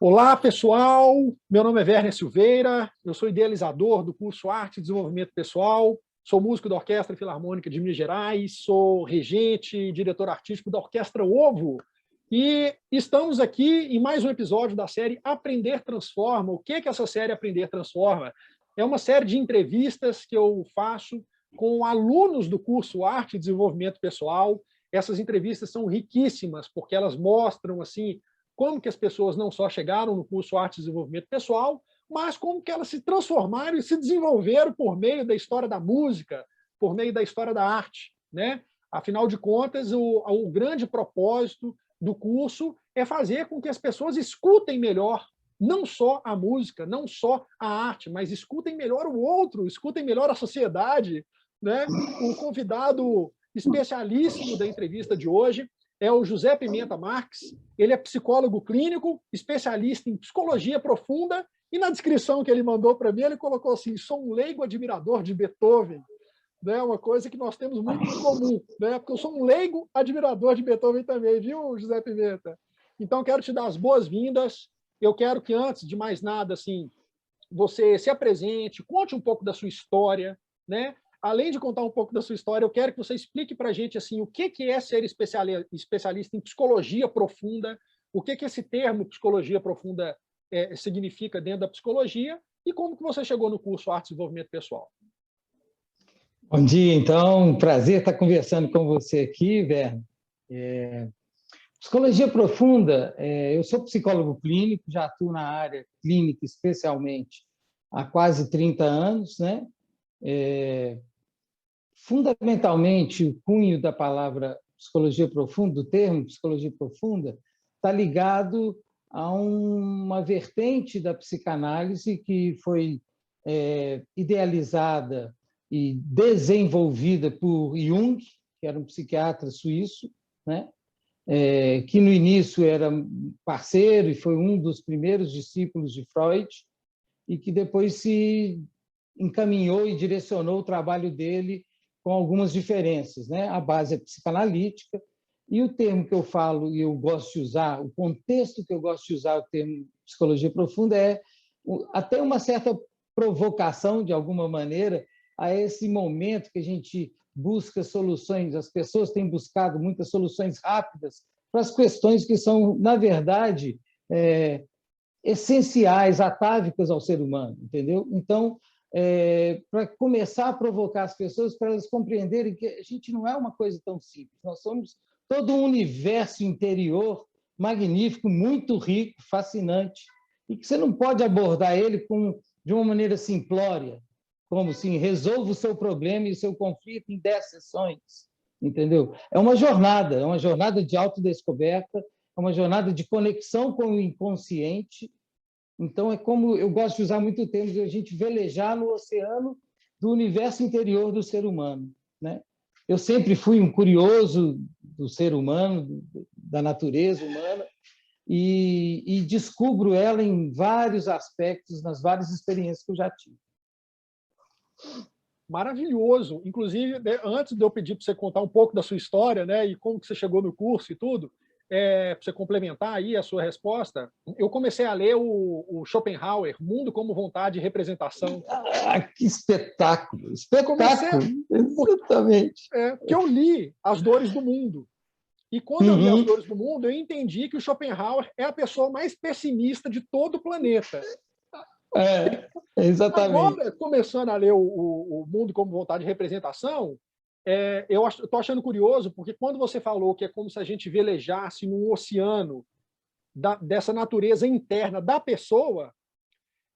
Olá, pessoal! Meu nome é Werner Silveira, eu sou idealizador do curso Arte e Desenvolvimento Pessoal, sou músico da Orquestra Filarmônica de Minas Gerais, sou regente e diretor artístico da Orquestra Ovo, e estamos aqui em mais um episódio da série Aprender Transforma. O que é essa série Aprender Transforma? É uma série de entrevistas que eu faço com alunos do curso Arte e Desenvolvimento Pessoal. Essas entrevistas são riquíssimas, porque elas mostram assim, como que as pessoas não só chegaram no curso Arte e Desenvolvimento Pessoal, mas como que elas se transformaram e se desenvolveram por meio da história da música, por meio da história da arte, né? Afinal de contas, o grande propósito do curso é fazer com que as pessoas escutem melhor, não só a música, não só a arte, mas escutem melhor o outro, escutem melhor a sociedade, né? O convidado especialíssimo da entrevista de hoje é o José Pimenta Marques. Ele é psicólogo clínico, especialista em psicologia profunda, e na descrição que ele mandou para mim, ele colocou assim: sou um leigo admirador de Beethoven. Né? Uma coisa que nós temos muito em comum, né? Porque eu sou um leigo admirador de Beethoven também, viu, José Pimenta? Então, quero te dar as boas-vindas. Eu quero que, antes de mais nada, assim, você se apresente, conte um pouco da sua história, né? Além de contar um pouco da sua história, eu quero que você explique para a gente assim, o que é ser especialista em psicologia profunda, o que esse termo psicologia profunda significa dentro da psicologia e como que você chegou no curso Arte e Desenvolvimento Pessoal. Bom dia, então. Prazer estar conversando com você aqui, Werner. Psicologia profunda, eu sou psicólogo clínico, já atuo na área clínica especialmente há quase 30 anos, né? Fundamentalmente, o cunho da palavra psicologia profunda, do termo psicologia profunda, está ligado a uma vertente da psicanálise que foi idealizada e desenvolvida por Jung, que era um psiquiatra suíço, né? Que no início era parceiro e foi um dos primeiros discípulos de Freud, e que depois se encaminhou e direcionou o trabalho dele com algumas diferenças, né? A base é psicanalítica, e o termo que eu falo e eu gosto de usar, o contexto que eu gosto de usar o termo psicologia profunda é até uma certa provocação, de alguma maneira, a esse momento que a gente busca soluções, as pessoas têm buscado muitas soluções rápidas para as questões que são, na verdade, essenciais, atávicas ao ser humano, entendeu? Então, para começar a provocar as pessoas, para elas compreenderem que a gente não é uma coisa tão simples, nós somos todo um universo interior magnífico, muito rico, fascinante, e que você não pode abordar ele de uma maneira simplória, como assim, resolva o seu problema e o seu conflito em 10 sessões, entendeu? É uma jornada de autodescoberta, é uma jornada de conexão com o inconsciente. Então, é como eu gosto de usar muito o termo de a gente velejar no oceano do universo interior do ser humano, né? Eu sempre fui um curioso do ser humano, da natureza humana, e descubro ela em vários aspectos, nas várias experiências que eu já tive. Maravilhoso. Inclusive, antes de eu pedir para você contar um pouco da sua história, né, e como que você chegou no curso e tudo, para você complementar aí a sua resposta, eu comecei a ler o Schopenhauer, Mundo como Vontade e Representação. Que espetáculo! Espetáculo! Exatamente. Que eu li As Dores do Mundo. E quando eu li As Dores do Mundo, eu entendi que o Schopenhauer é a pessoa mais pessimista de todo o planeta. Exatamente. Agora, começando a ler o Mundo como Vontade de Representação, eu estou achando curioso, porque quando você falou que é como se a gente velejasse num oceano dessa natureza interna da pessoa,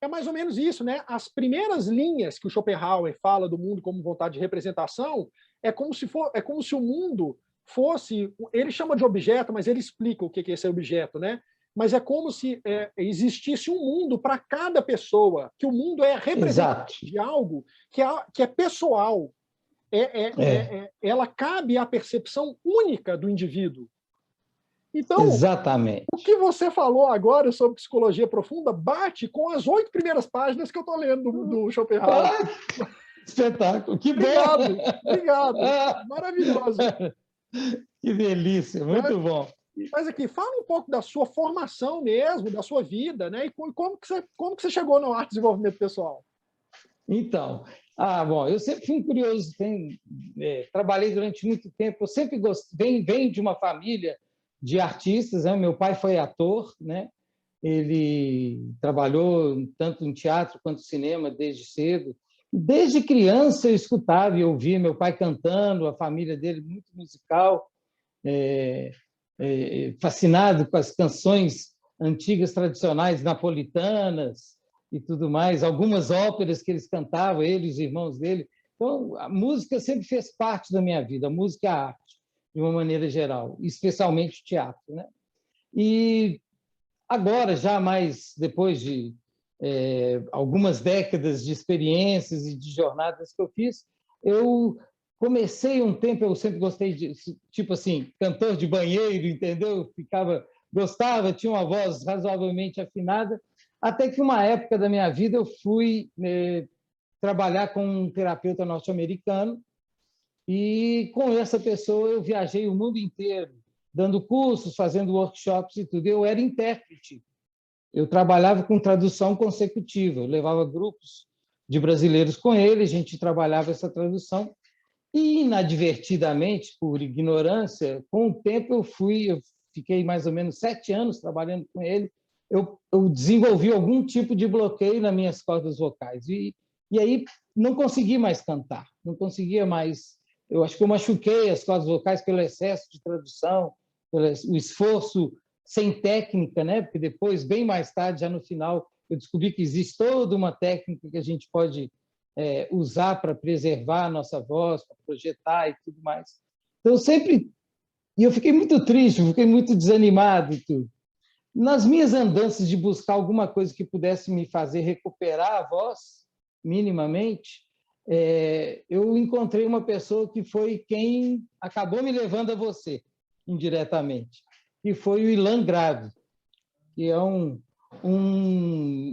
é mais ou menos isso, né? As primeiras linhas que o Schopenhauer fala do mundo como vontade de representação é como se o mundo fosse, ele chama de objeto, mas ele explica o que é esse objeto, né? Mas é como se existisse um mundo para cada pessoa, que o mundo é representante de algo que é pessoal. Ela cabe à percepção única do indivíduo. Então, exatamente. O que você falou agora sobre psicologia profunda bate com as 8 primeiras páginas que eu estou lendo do Schopenhauer. Espetáculo, que obrigado, bom! Obrigado, maravilhoso. Que delícia, muito bom. Mas aqui, fala um pouco da sua formação mesmo, da sua vida, né? E como que você chegou no arte de desenvolvimento pessoal? Então, bom, eu sempre fui um curioso, trabalhei durante muito tempo, eu sempre gostei, venho de uma família de artistas, né? Meu pai foi ator, né? Ele trabalhou tanto em teatro quanto cinema desde cedo. Desde criança eu escutava e ouvia meu pai cantando, a família dele muito musical, fascinado com as canções antigas tradicionais napolitanas e tudo mais, algumas óperas que eles cantavam, ele e os irmãos dele. Então, a música sempre fez parte da minha vida, a música e a arte, de uma maneira geral, especialmente o teatro, né? E agora, já mais depois de algumas décadas de experiências e de jornadas que eu fiz, eu comecei um tempo, eu sempre gostei de, tipo assim, cantor de banheiro, entendeu? Gostava, tinha uma voz razoavelmente afinada, até que uma época da minha vida eu fui trabalhar com um terapeuta norte-americano e com essa pessoa eu viajei o mundo inteiro, dando cursos, fazendo workshops e tudo. Eu era intérprete. Eu trabalhava com tradução consecutiva. Eu levava grupos de brasileiros com ele, a gente trabalhava essa tradução. E, inadvertidamente, por ignorância, com o tempo eu fiquei mais ou menos 7 anos trabalhando com ele, eu desenvolvi algum tipo de bloqueio nas minhas cordas vocais. E aí não consegui mais cantar, não conseguia mais. Eu acho que eu machuquei as cordas vocais pelo excesso de tradução, pelo o esforço sem técnica, né? Porque depois, bem mais tarde, já no final, eu descobri que existe toda uma técnica que a gente pode usar para preservar a nossa voz, para projetar e tudo mais. Então, e eu fiquei muito triste, fiquei muito desanimado e tudo. Nas minhas andanças de buscar alguma coisa que pudesse me fazer recuperar a voz, minimamente, eu encontrei uma pessoa que foi quem acabou me levando a você, indiretamente, que foi o Ilan Grave, que é um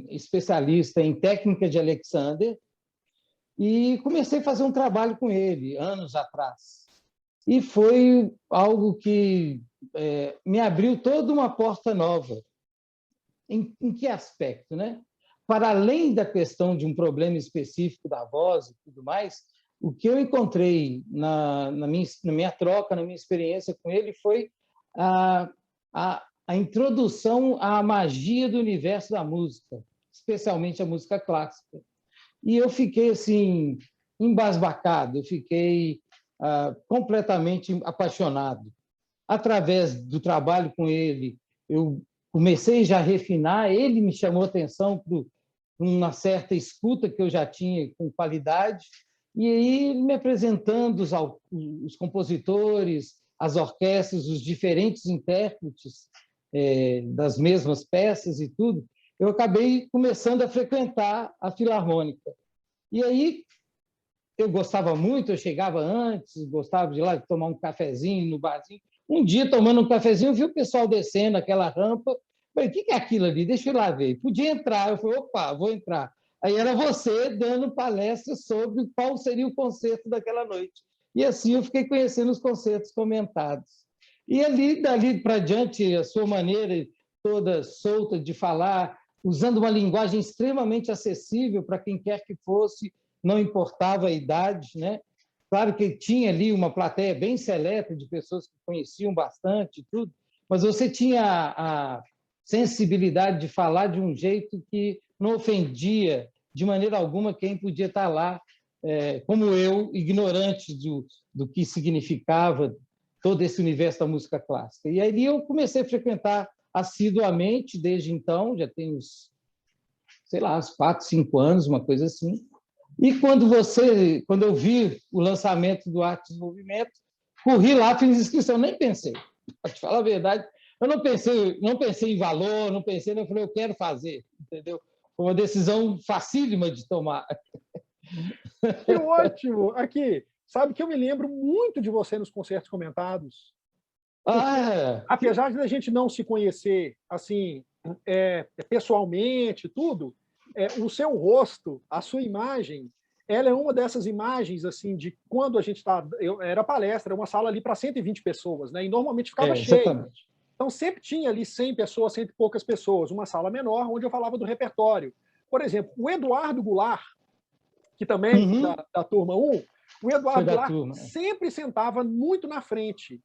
especialista em técnica de Alexander, e comecei a fazer um trabalho com ele, anos atrás. E foi algo que me abriu toda uma porta nova. Em que aspecto, né? Para além da questão de um problema específico da voz e tudo mais, o que eu encontrei na minha troca, na minha experiência com ele, foi a introdução à magia do universo da música, especialmente a música clássica. E eu fiquei assim embasbacado, eu fiquei completamente apaixonado. Através do trabalho com ele, eu comecei já a refinar, ele me chamou a atenção para uma certa escuta que eu já tinha com qualidade, e aí me apresentando os compositores, as orquestras, os diferentes intérpretes das mesmas peças e tudo, eu acabei começando a frequentar a Filarmônica. E aí eu gostava muito, eu chegava antes, gostava de ir lá tomar um cafezinho no barzinho. Um dia, tomando um cafezinho, eu vi o pessoal descendo aquela rampa. Falei, o que é aquilo ali? Deixa eu ir lá ver. Podia entrar. Eu falei, opa, vou entrar. Aí era você dando palestra sobre qual seria o concerto daquela noite. E assim eu fiquei conhecendo os concertos comentados. E dali para diante, a sua maneira toda solta de falar, usando uma linguagem extremamente acessível para quem quer que fosse, não importava a idade, né? Claro que tinha ali uma plateia bem seleta de pessoas que conheciam bastante e tudo, mas você tinha a sensibilidade de falar de um jeito que não ofendia de maneira alguma quem podia estar lá, como eu, ignorante do que significava todo esse universo da música clássica. E aí eu comecei a frequentar assiduamente desde então, já tem uns, sei lá, uns 4, 5 anos, uma coisa assim. E quando eu vi o lançamento do Arte de Movimento, corri lá, fiz inscrição, nem pensei. Para te falar a verdade, eu não pensei em valor, não pensei, eu falei, eu quero fazer, entendeu? Foi uma decisão facílima de tomar. Que ótimo! Aqui, sabe que eu me lembro muito de você nos concertos comentados. Apesar de a gente não se conhecer assim pessoalmente, tudo, o seu rosto, a sua imagem, ela é uma dessas imagens assim de quando a gente está. Era palestra, uma sala ali para 120 pessoas, né? E normalmente ficava cheio. Exatamente. Então, sempre tinha ali 100 pessoas, cento e poucas pessoas, uma sala menor, onde eu falava do repertório. Por exemplo, o Eduardo Goulart, que também Uhum. da turma 1, o Foi Eduardo da Goulart turma. sempre sentava muito na frente.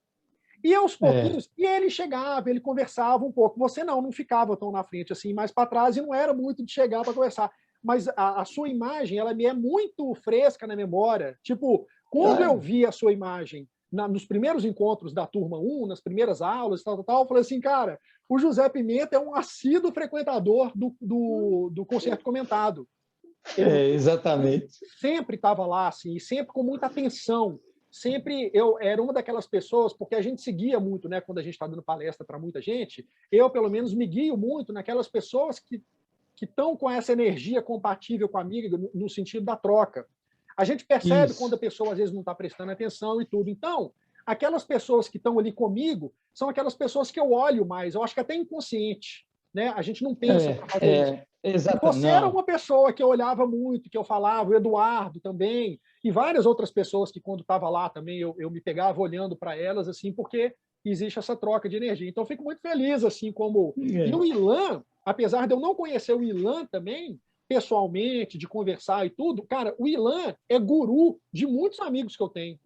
E aos É, pouquinhos, e ele chegava, ele conversava um pouco. Você não ficava tão na frente assim, mais para trás, e não era muito de chegar para conversar. Mas a sua imagem, ela me é muito fresca na memória. Tipo, quando eu ah, vi a sua imagem nos primeiros encontros da turma 1, nas primeiras aulas, tal, eu falei assim, cara, o José Pimenta é um assíduo frequentador do concerto comentado. Ele exatamente. sempre estava lá, assim, e sempre com muita atenção. Sempre eu era uma daquelas pessoas, porque a gente seguia muito, né, quando a gente está dando palestra para muita gente, eu, pelo menos, me guio muito naquelas pessoas que estão com essa energia compatível com a amiga, no sentido da troca. A gente percebe quando a Isso. pessoa, às vezes, não está prestando atenção e tudo. Então, aquelas pessoas que estão ali comigo são aquelas pessoas que eu olho mais, eu acho que até inconsciente. Né? A gente não pensa para fazer isso. E Exata, você era não. uma pessoa que eu olhava muito, que eu falava, o Eduardo também, e várias outras pessoas que, quando estava lá também, eu me pegava olhando para elas, assim, porque existe essa troca de energia. Então, eu fico muito feliz, assim, como... E o É. Ilan, apesar de eu não conhecer o Ilan também, pessoalmente, de conversar e tudo, cara, o Ilan é guru de muitos amigos que eu tenho.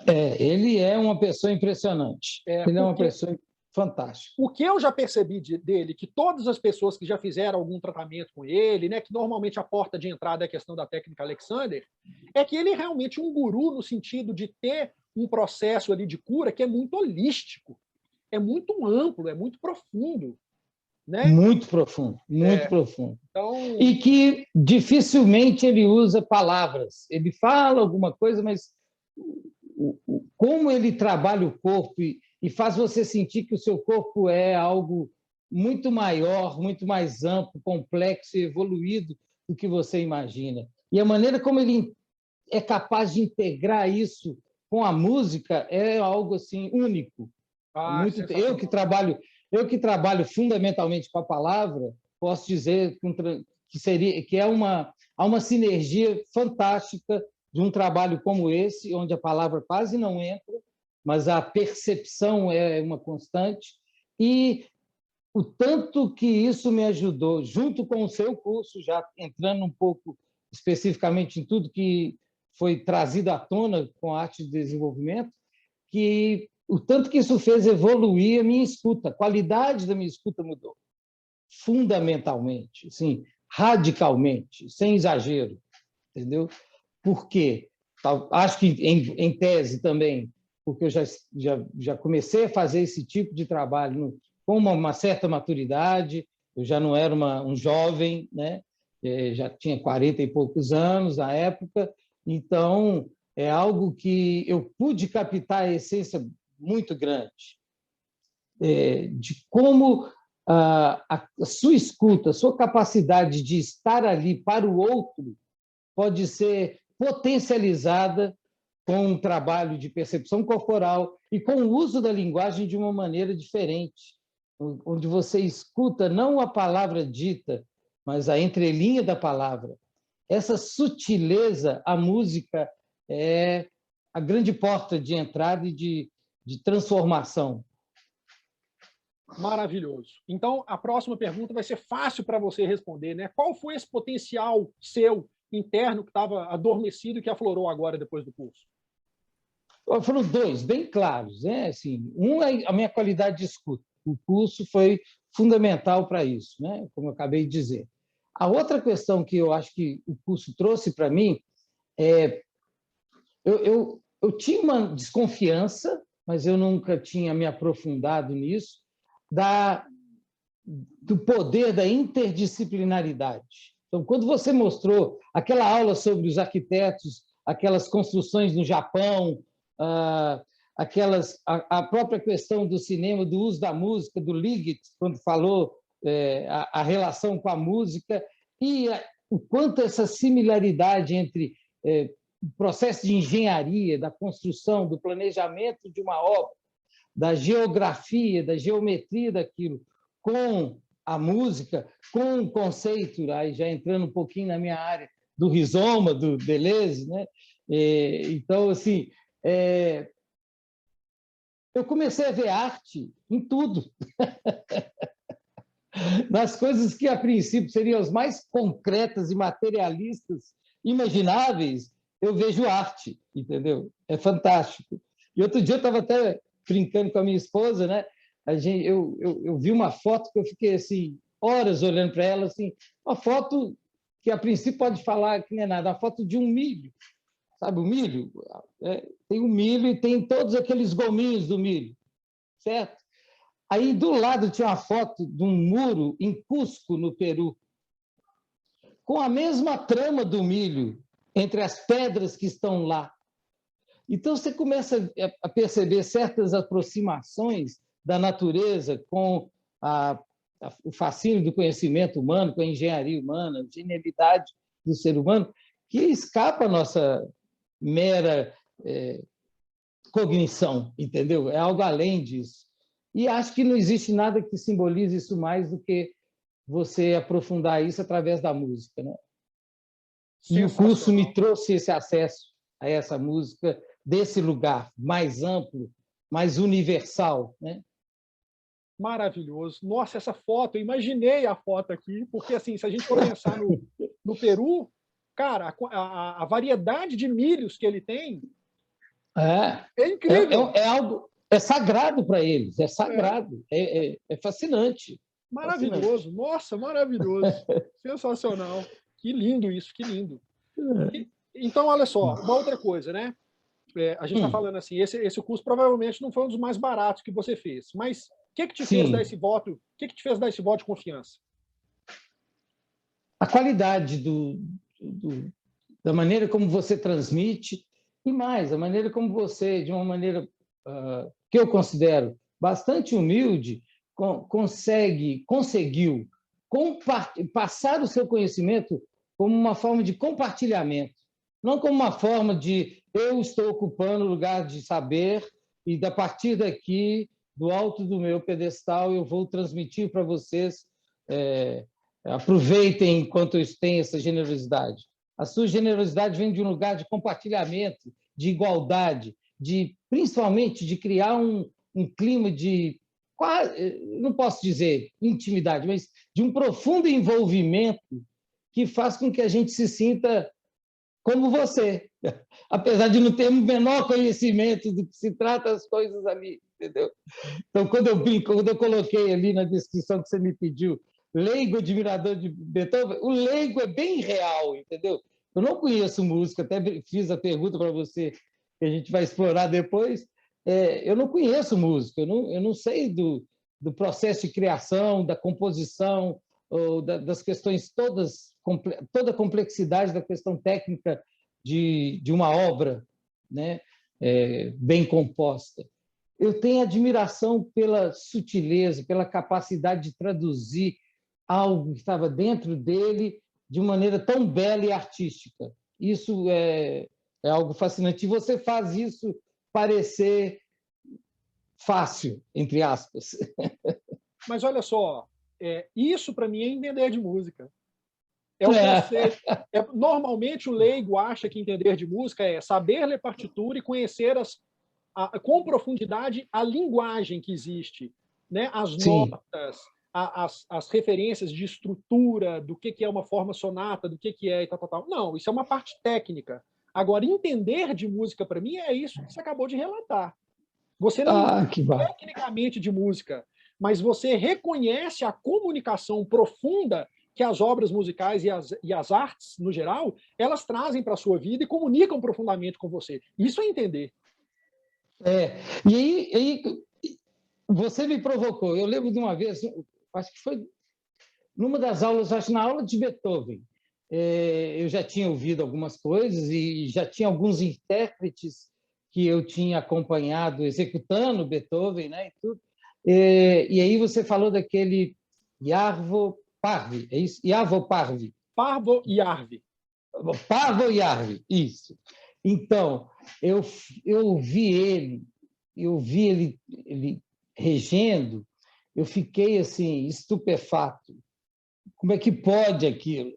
Ele é uma pessoa impressionante. Ele é uma Porque pessoa fantástica. o que eu já percebi dele, que todas as pessoas que já fizeram algum tratamento com ele, né, que normalmente a porta de entrada é a questão da técnica Alexander, é que ele é realmente um guru no sentido de ter um processo ali de cura que é muito holístico, é muito amplo, é muito profundo, né? Muito profundo, muito profundo. Então, E que dificilmente ele usa palavras. Ele fala alguma coisa, mas como ele trabalha o corpo e faz você sentir que o seu corpo é algo muito maior, muito mais amplo, complexo e evoluído do que você imagina. E a maneira como ele é capaz de integrar isso com a música é algo assim único. Muito sensacional. eu que trabalho fundamentalmente com a palavra, posso dizer que seria que há uma sinergia fantástica de um trabalho como esse, onde a palavra quase não entra, mas a percepção é uma constante e o tanto que isso me ajudou, junto com o seu curso, já entrando um pouco especificamente em tudo que foi trazido à tona com a arte de desenvolvimento, que o tanto que isso fez evoluir a minha escuta, a qualidade da minha escuta mudou, fundamentalmente, assim, radicalmente, sem exagero, entendeu? Por quê? Acho que em tese também, porque eu já comecei a fazer esse tipo de trabalho com uma certa maturidade, eu já não era um jovem, né? Já tinha 40 e poucos anos na época, então é algo que eu pude captar a essência muito grande de como a sua escuta, a sua capacidade de estar ali para o outro pode ser potencializada com um trabalho de percepção corporal e com o uso da linguagem de uma maneira diferente, onde você escuta não a palavra dita, mas a entrelinha da palavra. Essa sutileza, a música é a grande porta de entrada e de transformação. Maravilhoso. Então, a próxima pergunta vai ser fácil para você responder, né? Qual foi esse potencial seu interno que estava adormecido e que aflorou agora depois do curso? Foram dois, bem claros. Né? Assim, um é a minha qualidade de escuta. O curso foi fundamental para isso, né? Como eu acabei de dizer. A outra questão que eu acho que o curso trouxe para mim é... Eu tinha uma desconfiança, mas eu nunca tinha me aprofundado nisso, do poder da interdisciplinaridade. Então, quando você mostrou aquela aula sobre os arquitetos, aquelas construções no Japão, a própria questão do cinema, do uso da música, do Liggett, quando falou a relação com a música, e o quanto essa similaridade entre o processo de engenharia, da construção, do planejamento de uma obra, da geografia, da geometria daquilo, com a música, com o conceito, aí já entrando um pouquinho na minha área, do rizoma, do Deleuze, né? Então, assim, eu comecei a ver arte em tudo. Nas coisas que, a princípio, seriam as mais concretas e materialistas imagináveis, eu vejo arte, entendeu? É fantástico. E outro dia eu estava até brincando com a minha esposa, né? Eu vi uma foto que eu fiquei assim, horas olhando para ela, assim, uma foto que, a princípio, pode falar que não é nada, uma foto de um milho, sabe o milho? Tem o milho e tem todos aqueles gominhos do milho, certo? Aí, do lado, tinha uma foto de um muro em Cusco, no Peru, com a mesma trama do milho, entre as pedras que estão lá. Então, você começa a perceber certas aproximações da natureza com o fascínio do conhecimento humano, com a engenharia humana, a genialidade do ser humano, que escapa a nossa mera cognição, entendeu? É algo além disso. E acho que não existe nada que simbolize isso mais do que você aprofundar isso através da música, né? E o curso me trouxe esse acesso a essa música desse lugar mais amplo, mais universal, né? Maravilhoso. Nossa, essa foto, eu imaginei a foto aqui, porque assim, se a gente for pensar no Peru, cara, a variedade de milhos que ele tem é incrível. É algo, é sagrado para eles, é sagrado, é fascinante. Maravilhoso, fascinante. Nossa, maravilhoso, sensacional. Que lindo isso, que lindo. Então, olha só, uma outra coisa, né? A gente está falando assim, esse curso provavelmente não foi um dos mais baratos que você fez, mas o que te fez dar esse voto? O que te fez dar esse voto de confiança? A qualidade da maneira como você transmite e mais, a maneira como você, de uma maneira que eu considero bastante humilde, conseguiu passar o seu conhecimento como uma forma de compartilhamento, não como uma forma de eu estou ocupando o lugar de saber e, a partir daqui, do alto do meu pedestal, eu vou transmitir para vocês, aproveitem enquanto eu tenho essa generosidade. A sua generosidade vem de um lugar de compartilhamento, de igualdade, principalmente de criar um clima de, não posso dizer intimidade, mas de um profundo envolvimento que faz com que a gente se sinta como você, apesar de não ter o menor conhecimento do que se trata as coisas ali, entendeu? Então, quando eu coloquei ali na descrição que você me pediu, leigo admirador de Beethoven, o leigo é bem real, entendeu? Eu não conheço música, até fiz a pergunta para você, que a gente vai explorar depois. Eu não conheço música, eu não sei do processo de criação, da composição, ou das questões todas, toda a complexidade da questão técnica de uma obra, né? Bem composta. Eu tenho admiração pela sutileza, pela capacidade de traduzir algo que estava dentro dele de maneira tão bela e artística. Isso é algo fascinante. E você faz isso parecer fácil, entre aspas. Mas olha só, isso para mim é entender de música. É o conceito. Normalmente o leigo acha que entender de música é saber ler partitura e conhecer com profundidade a linguagem que existe, né? As notas, as referências de estrutura, do que é uma forma sonata, do que é e tal, tal, tal. Não, isso é uma parte técnica. Agora, entender de música, para mim, é isso que você acabou de relatar. Você não entende tecnicamente de música, mas você reconhece a comunicação profunda que as obras musicais e as artes, no geral, elas trazem para a sua vida e comunicam profundamente com você. Isso é entender. E aí você me provocou. Eu lembro de uma vez, acho que foi numa das aulas, acho na aula de Beethoven, eu já tinha ouvido algumas coisas e já tinha alguns intérpretes que eu tinha acompanhado executando Beethoven, né, e tudo. E aí você falou daquele Iarvo Parvi, é isso? Iarvo Parvi. Parvo Iarvi. Parvo Iarvi, isso. Então, eu vi ele regendo, eu fiquei assim, estupefato. Como é que pode aquilo?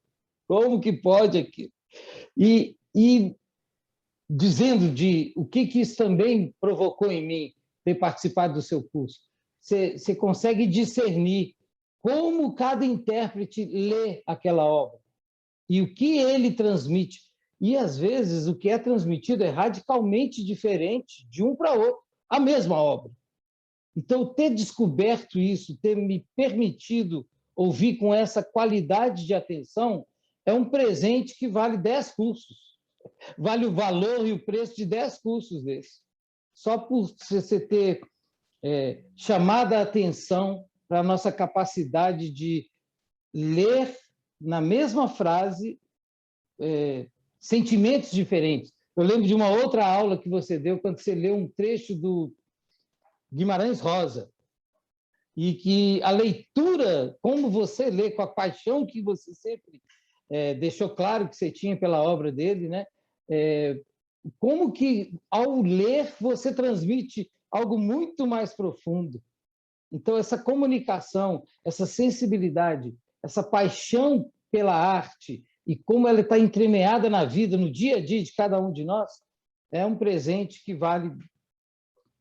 Como que pode aquilo? E dizendo o que isso também provocou em mim, ter participado do seu curso. Você consegue discernir como cada intérprete lê aquela obra e o que ele transmite. E, às vezes, o que é transmitido é radicalmente diferente de um para outro, a mesma obra. Então, ter descoberto isso, ter me permitido ouvir com essa qualidade de atenção, é um presente que vale 10 cursos. Vale o valor e o preço de 10 cursos desses. Só por você ter chamado a atenção para a nossa capacidade de ler na mesma frase sentimentos diferentes. Eu lembro de uma outra aula que você deu, quando você leu um trecho do Guimarães Rosa, e que a leitura, como você lê, com a paixão que você sempre deixou claro que você tinha pela obra dele, né? Como que, ao ler, você transmite algo muito mais profundo. Então, essa comunicação, essa sensibilidade, essa paixão pela arte e como ela está entremeada na vida, no dia a dia de cada um de nós, é um presente que vale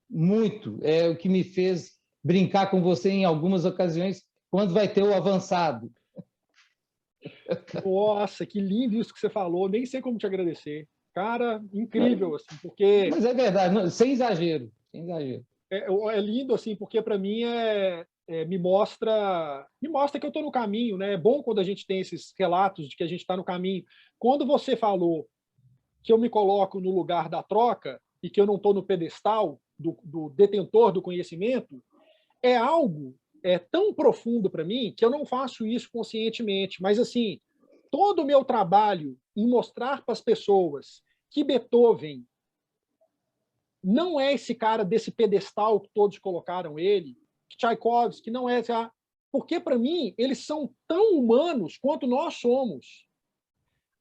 muito. É o que me fez brincar com você em algumas ocasiões, quando vai ter o avançado. Nossa, que lindo isso que você falou. Nem sei como te agradecer. Cara, incrível, assim, porque... Mas é verdade, não, sem exagero, sem exagero. É lindo, assim, porque para mim me mostra que eu estou no caminho, né? É bom quando a gente tem esses relatos de que a gente está no caminho. Quando você falou que eu me coloco no lugar da troca e que eu não estou no pedestal do detentor do conhecimento, é algo tão profundo para mim que eu não faço isso conscientemente. Mas, assim, todo o meu trabalho em mostrar para as pessoas que Beethoven não é esse cara desse pedestal que todos colocaram ele, que Tchaikovsky não é... Porque, para mim, eles são tão humanos quanto nós somos.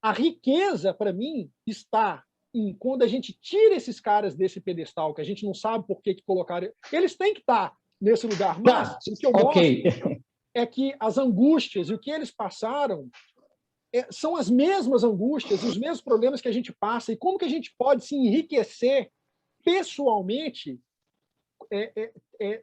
A riqueza, para mim, está em quando a gente tira esses caras desse pedestal, que a gente não sabe por que colocaram... Eles têm que estar nesse lugar, mas o que eu mostro é que as angústias e o que eles passaram são as mesmas angústias e os mesmos problemas que a gente passa, e como que a gente pode se enriquecer pessoalmente,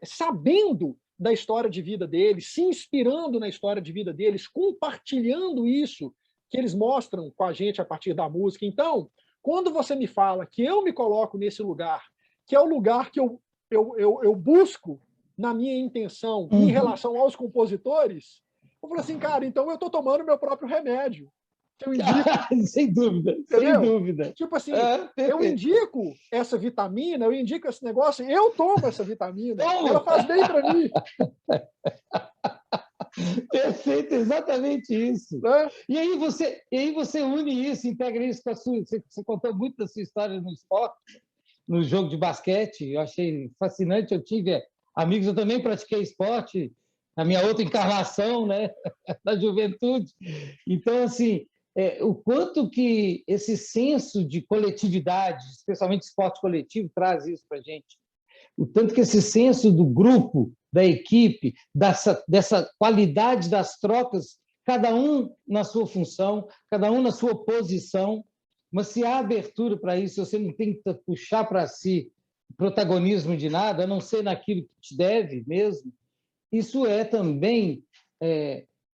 sabendo da história de vida deles, se inspirando na história de vida deles, compartilhando isso que eles mostram com a gente a partir da música. Então, quando você me fala que eu me coloco nesse lugar, que é o lugar que eu busco na minha intenção em relação aos compositores, eu falo assim, cara, então eu estou tomando meu próprio remédio. Eu indico, sem dúvida, entendeu? sem dúvida. Tipo assim, eu indico essa vitamina, eu indico esse negócio, eu tomo essa vitamina, ela faz bem para mim. Perfeito, exatamente isso. Né? E aí você une isso, integra isso com a sua... Você contou muito da sua história no esporte, no jogo de basquete, eu achei fascinante, eu tive amigos, eu também pratiquei esporte, a minha outra encarnação, né, da juventude. Então, assim, o quanto que esse senso de coletividade, especialmente esporte coletivo, traz isso para a gente. O tanto que esse senso do grupo, da equipe, dessa qualidade das trocas, cada um na sua função, cada um na sua posição, mas se há abertura para isso, você não tem que puxar para si protagonismo de nada, a não ser naquilo que te deve mesmo, isso é também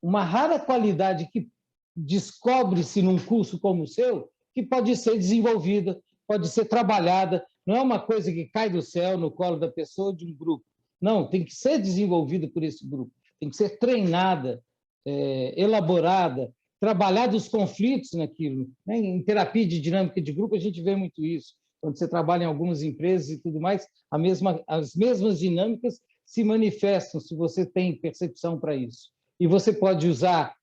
uma rara qualidade que descobre-se num curso como o seu, que pode ser desenvolvida, pode ser trabalhada, não é uma coisa que cai do céu no colo da pessoa, de um grupo. Não, tem que ser desenvolvida por esse grupo, tem que ser treinada, elaborada, trabalhar os conflitos naquilo. Né? Em terapia de dinâmica de grupo, a gente vê muito isso. Quando você trabalha em algumas empresas e tudo mais, as mesmas dinâmicas se manifestam, se você tem percepção para isso. E você pode usar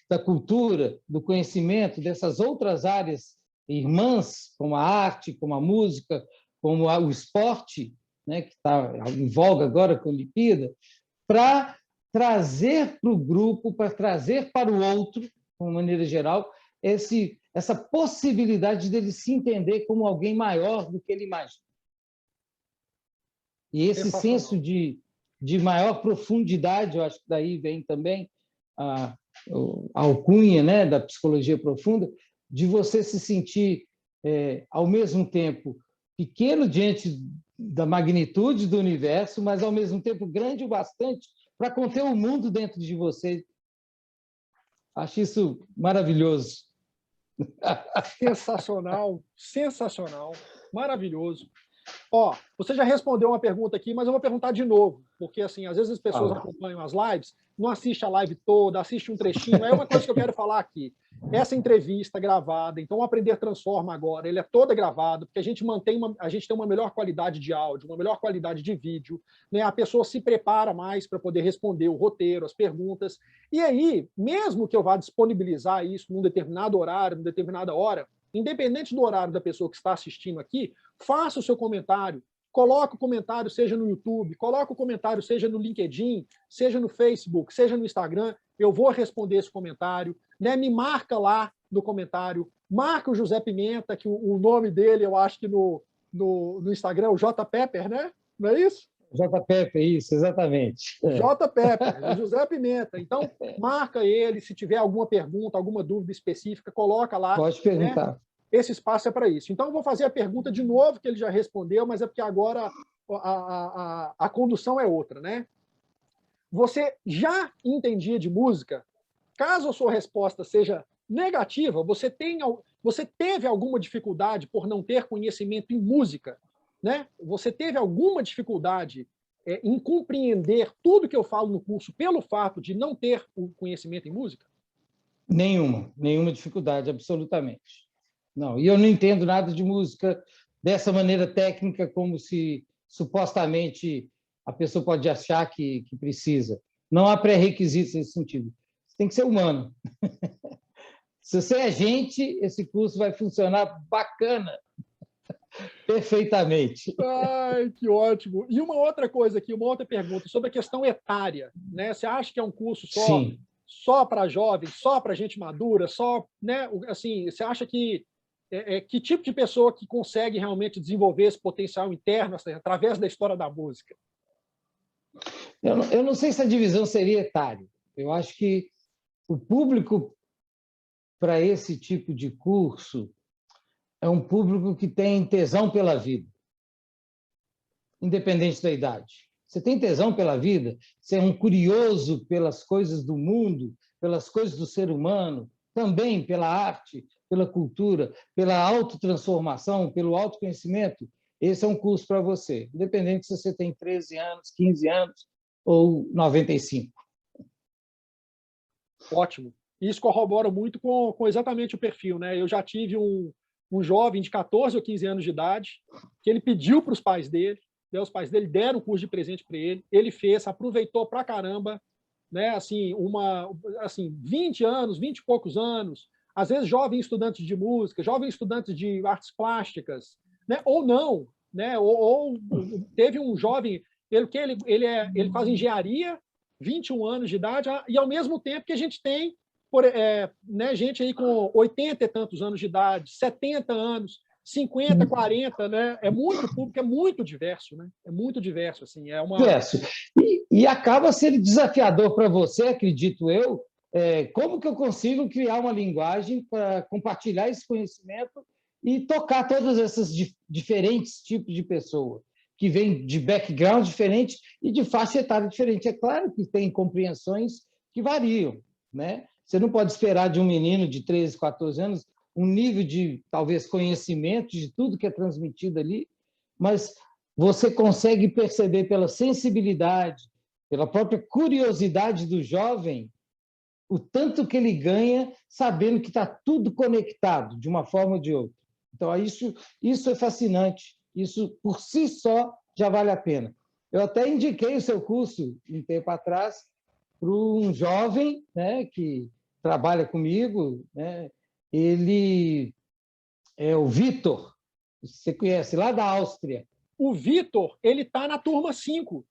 da cultura, do conhecimento, dessas outras áreas irmãs, como a arte, como a música, como o esporte, né, que está em voga agora com a Olimpíada, para trazer para o grupo, para trazer para o outro, de uma maneira geral, essa possibilidade dele se entender como alguém maior do que ele imagina. E esse senso de maior profundidade, eu acho que daí vem também a alcunha, né, da psicologia profunda, de você se sentir, ao mesmo tempo, pequeno diante da magnitude do universo, mas, ao mesmo tempo, grande o bastante para conter o mundo dentro de você. Acho isso maravilhoso. Sensacional, sensacional, maravilhoso. Ó, você já respondeu uma pergunta aqui, mas eu vou perguntar de novo, porque assim, às vezes as pessoas acompanham as lives, não assistem a live toda, assistem um trechinho. É uma coisa que eu quero falar aqui. Essa entrevista gravada, então o Aprender Transforma agora, ele é toda gravado, porque a gente tem uma melhor qualidade de áudio, uma melhor qualidade de vídeo, né? A pessoa se prepara mais para poder responder o roteiro, as perguntas. E aí, mesmo que eu vá disponibilizar isso num determinado horário, numa determinada hora, independente do horário da pessoa que está assistindo aqui, faça o seu comentário, coloque o comentário, seja no YouTube, coloque o comentário, seja no LinkedIn, seja no Facebook, seja no Instagram, eu vou responder esse comentário, né? Me marca lá no comentário, marca o José Pimenta, que o nome dele, eu acho que no Instagram é o J. Pepper, né? Não é isso? J. Pepper, isso, exatamente. J. Pepper, o José Pimenta. Então, marca ele, se tiver alguma pergunta, alguma dúvida específica, coloca lá. Pode perguntar. Né? Esse espaço é para isso. Então, eu vou fazer a pergunta de novo, que ele já respondeu, mas é porque agora a condução é outra, né? Você já entendia de música? Caso a sua resposta seja negativa, você teve alguma dificuldade por não ter conhecimento em música, né? Você teve alguma dificuldade em compreender tudo que eu falo no curso pelo fato de não ter o conhecimento em música? Nenhuma dificuldade, absolutamente. Não, e eu não entendo nada de música dessa maneira técnica, como se supostamente a pessoa pode achar que precisa. Não há pré-requisitos nesse sentido. Você tem que ser humano. Se você é gente, esse curso vai funcionar bacana, perfeitamente. Ai, que ótimo. E uma outra coisa aqui, uma outra pergunta sobre a questão etária, né? Você acha que é um curso só para jovens, só para gente madura, só, né? Assim, você acha que que tipo de pessoa que consegue realmente desenvolver esse potencial interno através da história da música? Eu não sei se a divisão seria etária. Eu acho que o público para esse tipo de curso é um público que tem tesão pela vida, independente da idade. Você tem tesão pela vida? Você é um curioso pelas coisas do mundo, pelas coisas do ser humano, também pela arte, pela cultura, pela autotransformação, pelo autoconhecimento? Esse é um curso para você, independente se você tem 13 anos, 15 anos ou 95. Ótimo. Isso corrobora muito com exatamente o perfil, né? Eu já tive um jovem de 14 ou 15 anos de idade que ele pediu para os pais dele, né? Os pais dele deram o curso de presente para ele fez, aproveitou pra caramba, né? Assim, 20 anos, 20 e poucos anos, às vezes jovens estudantes de música, jovens estudantes de artes plásticas, né? Ou não, né? Ou teve um jovem, ele faz engenharia, 21 anos de idade, e ao mesmo tempo que a gente tem né, gente aí com 80 e tantos anos de idade, 70 anos, 50, 40, né? É muito público, é muito diverso, né? É muito diverso, assim, diverso. E acaba sendo desafiador para você, acredito eu, como que eu consigo criar uma linguagem para compartilhar esse conhecimento e tocar todos esses diferentes tipos de pessoa, que vêm de background diferente e de faixa etária diferente. É claro que tem compreensões que variam, né? Você não pode esperar de um menino de 13, 14 anos um nível de, talvez, conhecimento de tudo que é transmitido ali, mas você consegue perceber pela sensibilidade, pela própria curiosidade do jovem, o tanto que ele ganha sabendo que está tudo conectado, de uma forma ou de outra. Então, isso é fascinante. Isso, por si só, já vale a pena. Eu até indiquei o seu curso, um tempo atrás, para um jovem, né, que trabalha comigo, né? Ele é o Vitor, você conhece, lá da Áustria. O Vitor, ele está na turma 5.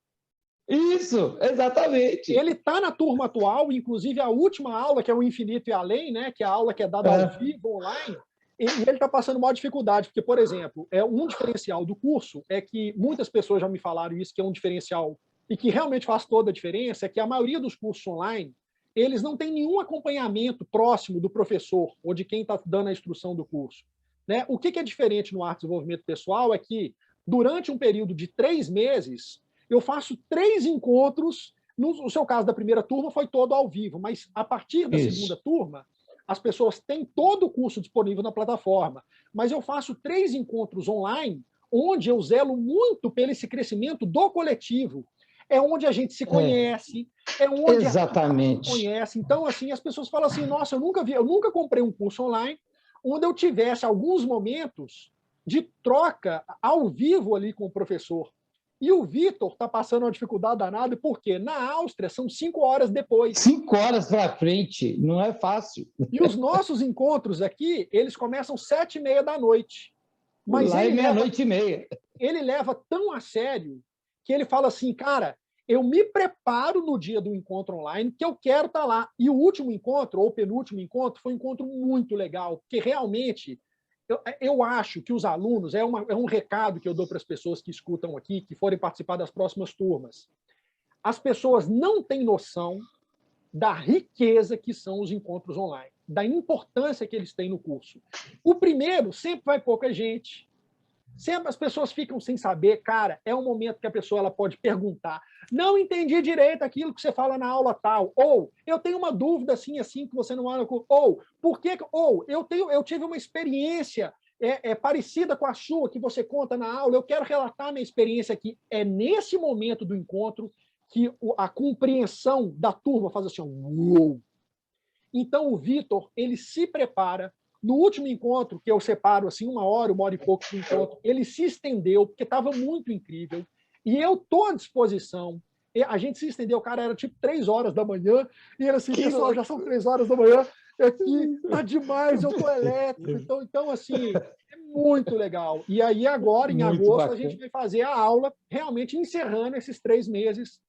Isso, exatamente. Ele está na turma atual, inclusive a última aula, que é o Infinito e Além, né, que é a aula que é dada ao vivo, online, e ele está passando maior dificuldade, porque, por exemplo, um diferencial do curso é que muitas pessoas já me falaram isso, que é um diferencial e que realmente faz toda a diferença, é que a maioria dos cursos online, eles não têm nenhum acompanhamento próximo do professor ou de quem está dando a instrução do curso. Né? O que é diferente no Arte e Desenvolvimento Pessoal é que durante um período de 3 meses, eu faço 3 encontros. No seu caso da primeira turma foi todo ao vivo, mas a partir da segunda turma, as pessoas têm todo o curso disponível na plataforma, mas eu faço 3 encontros online, onde eu zelo muito pelo esse crescimento do coletivo. É onde a gente se conhece, é onde exatamente. a gente se conhece. Então, assim, as pessoas falam assim, nossa, eu nunca comprei um curso online onde eu tivesse alguns momentos de troca ao vivo ali com o professor. E o Vitor está passando uma dificuldade danada, porque na Áustria são 5 horas depois. 5 horas para frente, não é fácil. E os nossos encontros aqui, eles começam 7h30 da noite. Mas lá é meia-noite e meia. Ele leva tão a sério que ele fala assim, cara, eu me preparo no dia do encontro online, que eu quero estar lá. E o último encontro, ou penúltimo encontro, foi um encontro muito legal, porque realmente eu acho que os alunos, é um recado que eu dou para as pessoas que escutam aqui, que forem participar das próximas turmas. As pessoas não têm noção da riqueza que são os encontros online, da importância que eles têm no curso. O primeiro sempre vai pouca gente, sempre as pessoas ficam sem saber, cara, é um momento que a pessoa ela pode perguntar, não entendi direito aquilo que você fala na aula tal, ou eu tenho uma dúvida assim, assim, que você não olha, ou por que, ou eu tive uma experiência parecida com a sua, que você conta na aula, eu quero relatar minha experiência aqui. É nesse momento do encontro que a compreensão da turma faz assim, uou! Então o Vitor, ele se prepara. No último encontro, que eu separo assim 1 hora, 1 hora e pouco do encontro, ele se estendeu, porque estava muito incrível. E eu estou à disposição. A gente se estendeu, cara, era tipo 3 horas da manhã, e ele assim, pessoal, já são 3 horas da manhã, aqui tá demais, eu tô elétrico. Então assim, é muito legal. E aí agora, em agosto, a gente vai fazer a aula, realmente encerrando esses 3 meses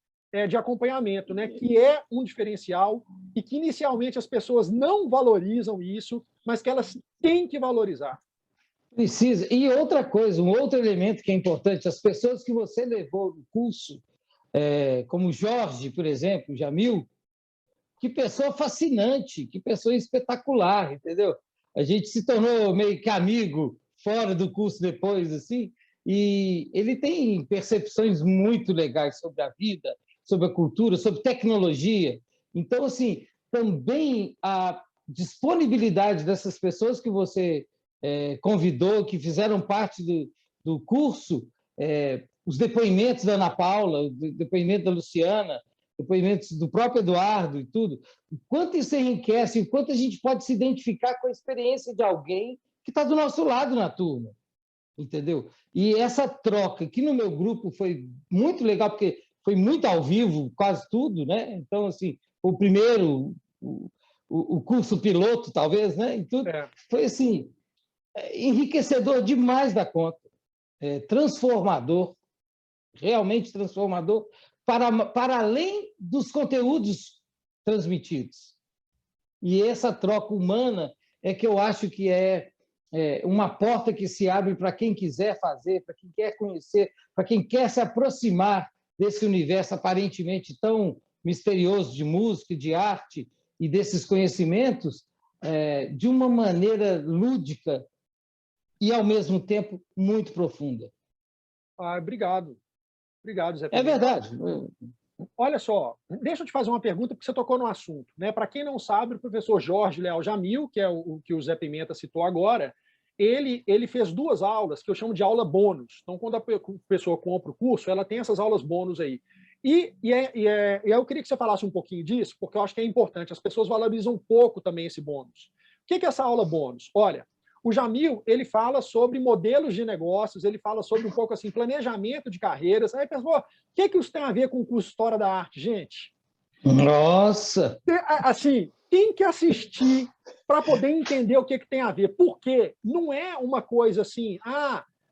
de acompanhamento, né, que é um diferencial e que inicialmente as pessoas não valorizam isso, mas que elas têm que valorizar. Precisa. E outra coisa, um outro elemento que é importante, as pessoas que você levou no curso, como Jorge, por exemplo, Jamil, que pessoa fascinante, que pessoa espetacular, entendeu? A gente se tornou meio que amigo fora do curso depois, assim, e ele tem percepções muito legais sobre a vida, sobre a cultura, sobre tecnologia. Então, assim, também a disponibilidade dessas pessoas que você convidou, que fizeram parte do curso, os depoimentos da Ana Paula, o depoimento da Luciana, depoimentos do próprio Eduardo e tudo, o quanto isso enriquece, o quanto a gente pode se identificar com a experiência de alguém que está do nosso lado na turma, entendeu? E essa troca, que no meu grupo foi muito legal, porque foi muito ao vivo, quase tudo, né? Então, assim, o primeiro, o curso piloto, talvez, né? E tudo, foi, assim, enriquecedor demais da conta, transformador, realmente transformador, para além dos conteúdos transmitidos. E essa troca humana é que eu acho que é uma porta que se abre para quem quiser fazer, para quem quer conhecer, para quem quer se aproximar desse universo aparentemente tão misterioso de música, de arte e desses conhecimentos, de uma maneira lúdica e, ao mesmo tempo, muito profunda. Obrigado. Obrigado, Zé. É verdade. Olha só, deixa eu te fazer uma pergunta, porque você tocou no assunto, né? Para quem não sabe, o professor Jorge Leal Jamil, que é o que o Zé Pimenta citou agora, ele fez 2 aulas que eu chamo de aula bônus. Então, quando a pessoa compra o curso, ela tem essas aulas bônus aí. E eu queria que você falasse um pouquinho disso, porque eu acho que é importante. As pessoas valorizam um pouco também esse bônus. O que é essa aula bônus? Olha, o Jamil, ele fala sobre modelos de negócios, ele fala sobre um pouco assim, planejamento de carreiras. Aí a pessoa, o que isso tem a ver com o curso História da Arte, gente? Nossa! Assim, tem que assistir para poder entender o que tem a ver. Por quê? Não é uma coisa assim,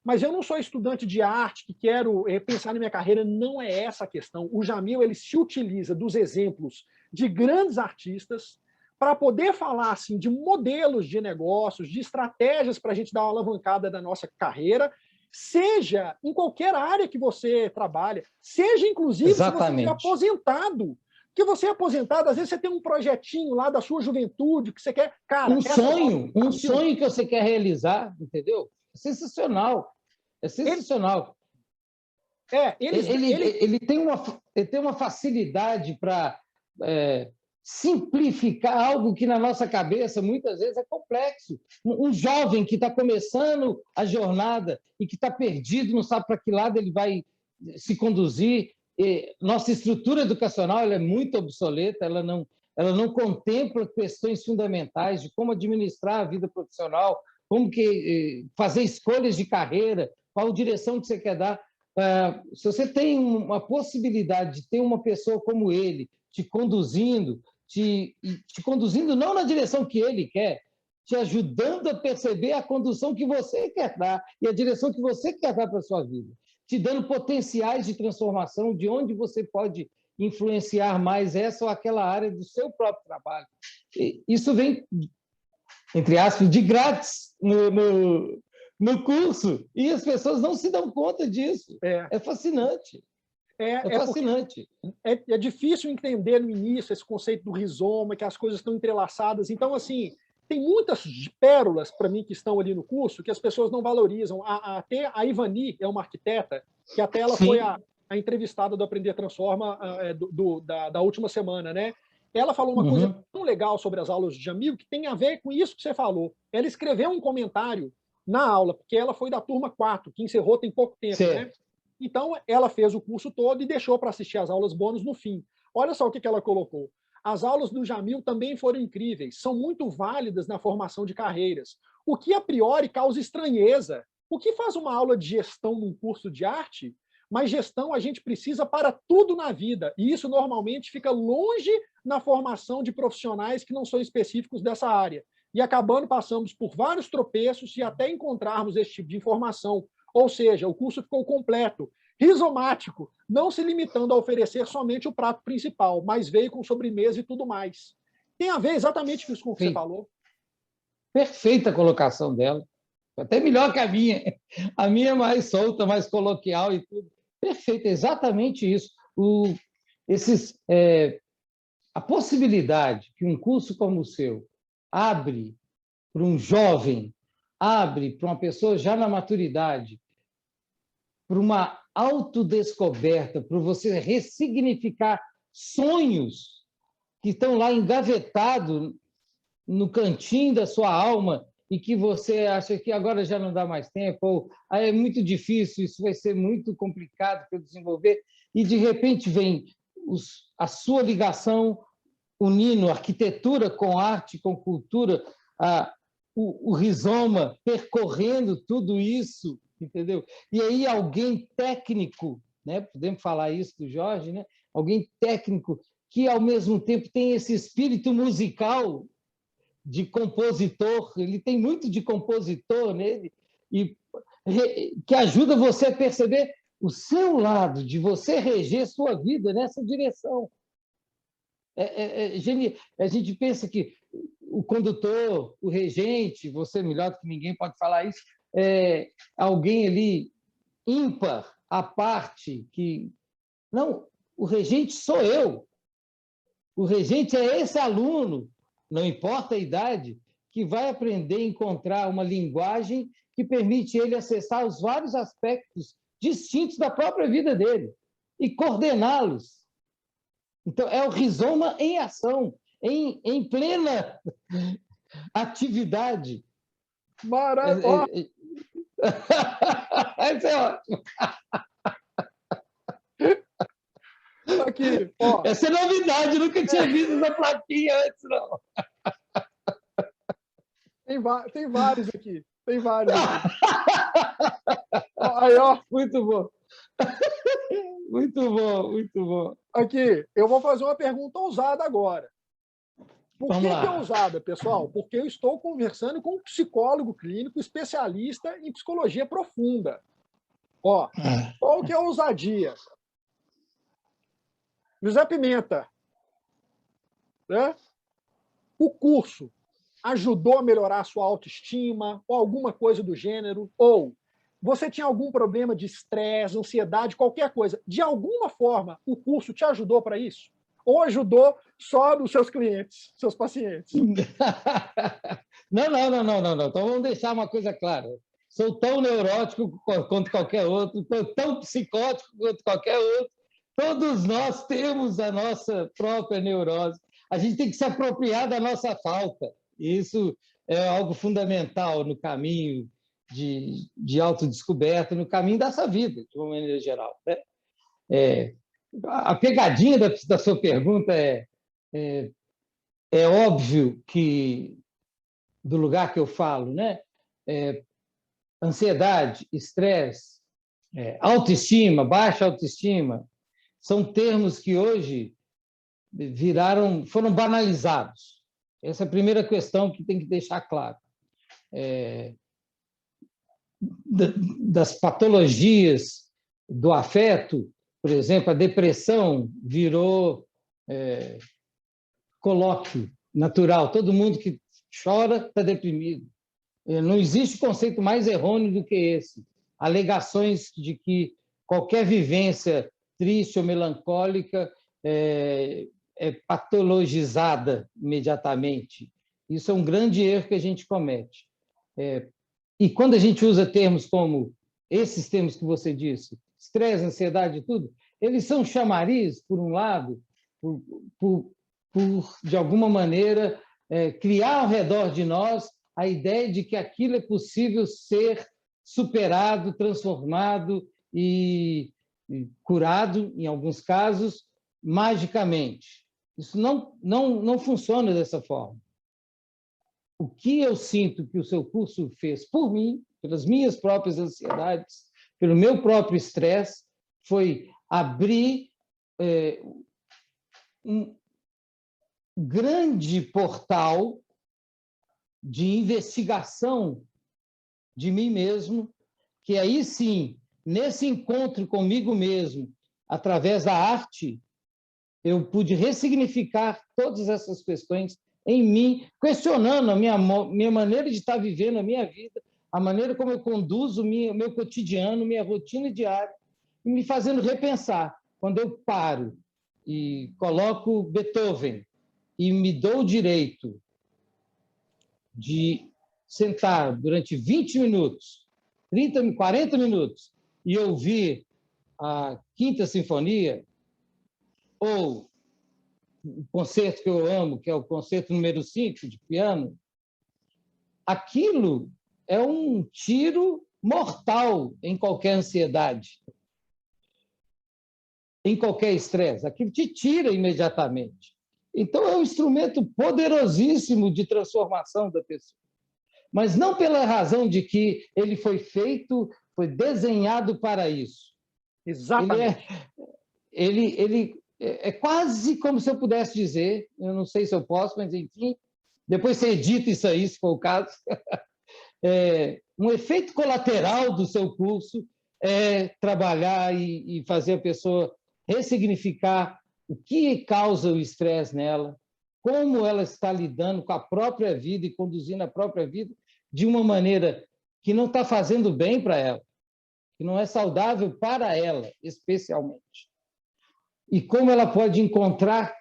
mas eu não sou estudante de arte que quero pensar na minha carreira. Não é essa a questão. O Jamil, ele se utiliza dos exemplos de grandes artistas para poder falar assim, de modelos de negócios, de estratégias para a gente dar uma alavancada da nossa carreira, seja em qualquer área que você trabalha, seja inclusive Exatamente. Se você estiver aposentado. Porque você é aposentado, às vezes você tem um projetinho lá da sua juventude que você quer... Cara, um sonho que você quer realizar, entendeu? Sensacional. É sensacional. Ele Ele tem uma facilidade para simplificar algo que na nossa cabeça muitas vezes é complexo. Um jovem que está começando a jornada e que está perdido, não sabe para que lado ele vai se conduzir. Nossa estrutura educacional ela é muito obsoleta, ela não contempla questões fundamentais de como administrar a vida profissional, como fazer escolhas de carreira, qual direção que você quer dar. Se você tem uma possibilidade de ter uma pessoa como ele te conduzindo não na direção que ele quer, te ajudando a perceber a condução que você quer dar e a direção que você quer dar para a sua vida, te dando potenciais de transformação, de onde você pode influenciar mais essa ou aquela área do seu próprio trabalho. Isso vem, entre aspas, de grátis no curso, e as pessoas não se dão conta disso. É fascinante. É fascinante. É difícil entender no início esse conceito do rizoma, que as coisas estão entrelaçadas. Então, assim, tem muitas pérolas, para mim, que estão ali no curso, que as pessoas não valorizam. Até a Ivani é uma arquiteta, que até ela foi a entrevistada do Aprender Transforma da última semana, né? Ela falou uma coisa tão legal sobre as aulas de Jamil, que tem a ver com isso que você falou. Ela escreveu um comentário na aula, porque ela foi da turma 4, que encerrou tem pouco tempo, né? Então, ela fez o curso todo e deixou para assistir as aulas bônus no fim. Olha só o que ela colocou. As aulas do Jamil também foram incríveis, são muito válidas na formação de carreiras, o que a priori causa estranheza. O que faz uma aula de gestão num curso de arte? Mas gestão a gente precisa para tudo na vida, e isso normalmente fica longe na formação de profissionais que não são específicos dessa área. E acabando passamos por vários tropeços e até encontrarmos esse tipo de informação. Ou seja, o curso ficou completo, rizomático, não se limitando a oferecer somente o prato principal, mas veio com sobremesa e tudo mais. Tem a ver exatamente com isso que você falou. Perfeita a colocação dela. Até melhor que a minha. A minha é mais solta, mais coloquial e tudo. Perfeito, exatamente isso. A possibilidade que um curso como o seu abre para um jovem, abre para uma pessoa já na maturidade, para uma autodescoberta, para você ressignificar sonhos que estão lá engavetados no cantinho da sua alma e que você acha que agora já não dá mais tempo, ou é muito difícil, isso vai ser muito complicado para eu desenvolver, e de repente vem a sua ligação unindo arquitetura com arte, com cultura, o rizoma percorrendo tudo isso, entendeu? E aí alguém técnico, né? Podemos falar isso do Jorge, né? Alguém técnico que, ao mesmo tempo, tem esse espírito musical de compositor, ele tem muito de compositor nele, e que ajuda você a perceber o seu lado, de você reger sua vida nessa direção. A gente pensa que o condutor, o regente, você melhor do que ninguém pode falar isso, é alguém ali ímpar, à parte, que... Não, o regente sou eu. O regente é esse aluno, não importa a idade, que vai aprender a encontrar uma linguagem que permite ele acessar os vários aspectos distintos da própria vida dele e coordená-los. Então, é o rizoma em ação, em plena atividade. Maravilha! Isso é ótimo. Aqui, ó. Essa é novidade, nunca tinha visto essa plaquinha antes, não. Tem vários aqui. Tem vários aqui. Aí, ó. Muito bom. Muito bom, muito bom. Aqui, eu vou fazer uma pergunta ousada agora. Por que é ousada, pessoal? Porque eu estou conversando com um psicólogo clínico especialista em psicologia profunda. Ó, qual que é a ousadia? José Pimenta, né? O curso ajudou a melhorar a sua autoestima ou alguma coisa do gênero? Ou você tinha algum problema de estresse, ansiedade, qualquer coisa? De alguma forma, o curso te ajudou para isso? Ou ajudou só nos seus clientes, seus pacientes? Não. Então vamos deixar uma coisa clara. sou tão neurótico quanto qualquer outro, tão psicótico quanto qualquer outro. Todos nós temos a nossa própria neurose. A gente tem que se apropriar da nossa falta. Isso é algo fundamental no caminho de autodescoberta, no caminho dessa vida, de uma maneira geral, né? A pegadinha da sua pergunta é óbvio que, do lugar que eu falo, né? Ansiedade, estresse, autoestima, baixa autoestima, são termos que hoje foram banalizados. Essa é a primeira questão que tem que deixar claro. Das patologias do afeto, por exemplo, a depressão virou colóquio natural. Todo mundo que chora está deprimido. Não existe conceito mais errôneo do que esse. Alegações de que qualquer vivência triste ou melancólica é patologizada imediatamente. Isso é um grande erro que a gente comete. E quando a gente usa termos como esses termos que você disse, estresse, ansiedade e tudo, eles são chamariz, por um lado, por de alguma maneira, criar ao redor de nós a ideia de que aquilo é possível ser superado, transformado e curado, em alguns casos, magicamente. Isso não funciona dessa forma. O que eu sinto que o seu curso fez por mim, pelas minhas próprias ansiedades, pelo meu próprio estresse, foi abrir um grande portal de investigação de mim mesmo, que aí sim, nesse encontro comigo mesmo, através da arte, eu pude ressignificar todas essas questões em mim, questionando a minha maneira de estar vivendo a minha vida, a maneira como eu conduzo o meu cotidiano, minha rotina diária, e me fazendo repensar. Quando eu paro e coloco Beethoven e me dou o direito de sentar durante 20 minutos, 30, 40 minutos e ouvir a Quinta Sinfonia, ou o concerto que eu amo, que é o concerto número 5 de piano, aquilo é um tiro mortal em qualquer ansiedade, em qualquer estresse. Aquilo te tira imediatamente. Então, é um instrumento poderosíssimo de transformação da pessoa. Mas não pela razão de que ele foi foi desenhado para isso. Exatamente. Ele é quase como se eu pudesse dizer, eu não sei se eu posso, mas enfim, depois você edita isso aí, se for o caso. Um efeito colateral do seu curso é trabalhar e fazer a pessoa ressignificar o que causa o estresse nela, como ela está lidando com a própria vida e conduzindo a própria vida de uma maneira que não está fazendo bem para ela, que não é saudável para ela, especialmente. E como ela pode encontrar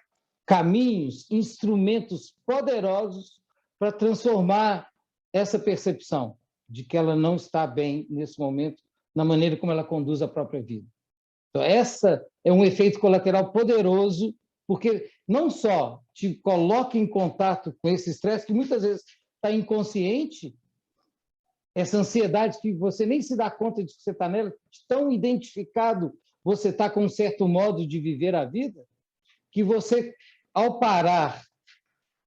caminhos, instrumentos poderosos para transformar essa percepção de que ela não está bem nesse momento, na maneira como ela conduz a própria vida. Então, essa é um efeito colateral poderoso, porque não só te coloca em contato com esse estresse, que muitas vezes está inconsciente, essa ansiedade que você nem se dá conta de que você está nela, tão identificado você está com um certo modo de viver a vida, que você, ao parar,